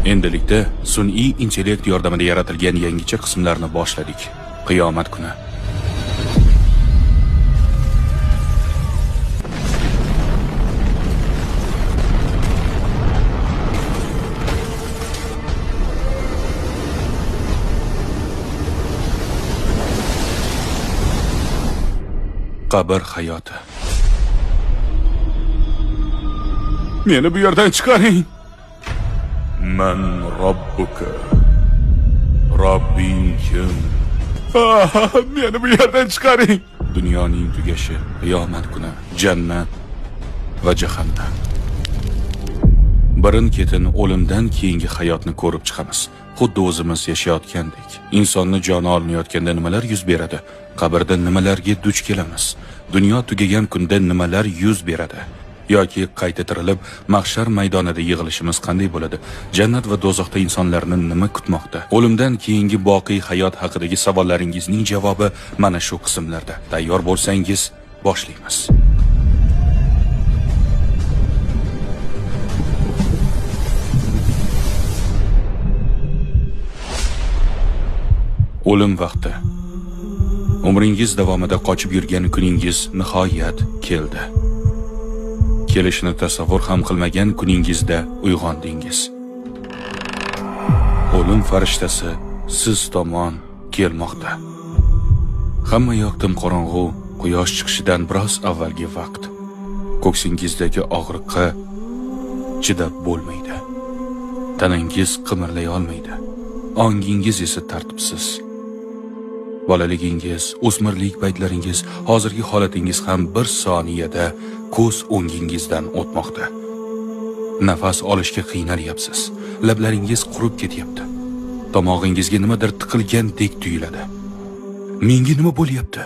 Endilikda sun'iy intellekt yordamida yaratilgan yangicha qismlarni boshladik. Qiyomat kuni. Qabr hayoti. Meni bu yerdan chiqaring. Man robbuka. Robbing kim? Meni bu yerdan chiqaring. Dunyoning tugashi, qiyomat kuni, jannat va jahannam. Birin-ketin o'limdan keyingi hayotni ko'rib chiqamiz. Xuddi o'zimiz yashayotgandek. Insonni joni olinayotganda nimalar yuz beradi? Qabrda nimalarga duch kelamiz? Dunyo tugagan kunda nimalar yuz beradi? Yoki qayta tirilib, mahshar maydonida yig'ilishimiz qanday bo'ladi? Jannat va do'zaxda insonlarni nima kutmoqda? O'limdan keyingi boqiy hayot haqidagi savollaringizning javobi mana shu qismlarda. Tayyor bo'lsangiz, boshlaymiz. O'lim vaqti. Umringiz davomida qochib yurgan kuningiz nihoyat keldi. Kelishini tasavvur ham qilmagan kuningizda uyg'ondingiz. O'lim farishtasi siz tomon kelmoqda. Hamma yoq qorong'u, quyosh chiqishidan biroz avvalgi vaqt. Ko'ksingizdagi og'riqqa chidab bo'lmaydi. Tanangiz qimirlay olmaydi. Ongingiz esa tartibsiz. Bolaligingiz, o'smirlik paytlaringiz, hozirgi holatingiz ham bir soniyada ko'z o'ngingizdan o'tmoqda. Nafas olishga qiynalyapsiz. Lablaringiz qurib ketyapti. Tomog'ingizga nimadir tiqilgandek tuyuladi. Menga nima bo'lyapti?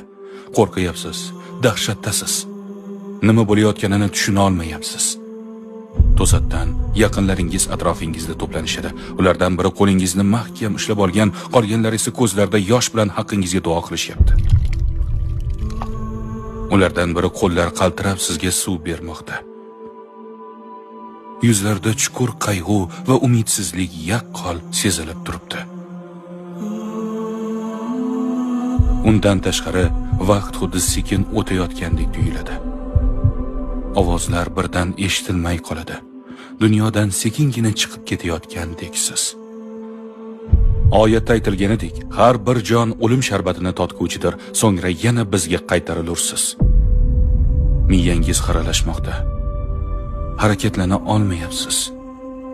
Qo'rqyapsiz, dahshatdasiz. Nima bo'layotganini tushuna olmayapsiz. To'satdan yaqinlaringiz atrofingizda to'planishadi. Ulardan biri qo'lingizni mahkam ushlab olgan, qolganlari esa ko'zlarida yosh bilan haqqingizga duo qilishyapti. Ulardan biri qo'llar qaltirab sizga suv bermoqda. Yuzlarda chuqur qayg'u va umidsizlik yaqqol sezilib turibdi. Undan tashqari vaqt xuddi sekin o'tayotgandek tuyuladi. Ovozlar birdan eshitilmay qoladi. Dunyodan sekingina chiqib ketayotgandeksiz. Oyatda aytilganidek, har bir jon o'lim sharbatini totguvchidir, so'ngra yana bizga qaytarilursiz. Miyangiz xiralashmoqda. Harakatlana olmayapsiz.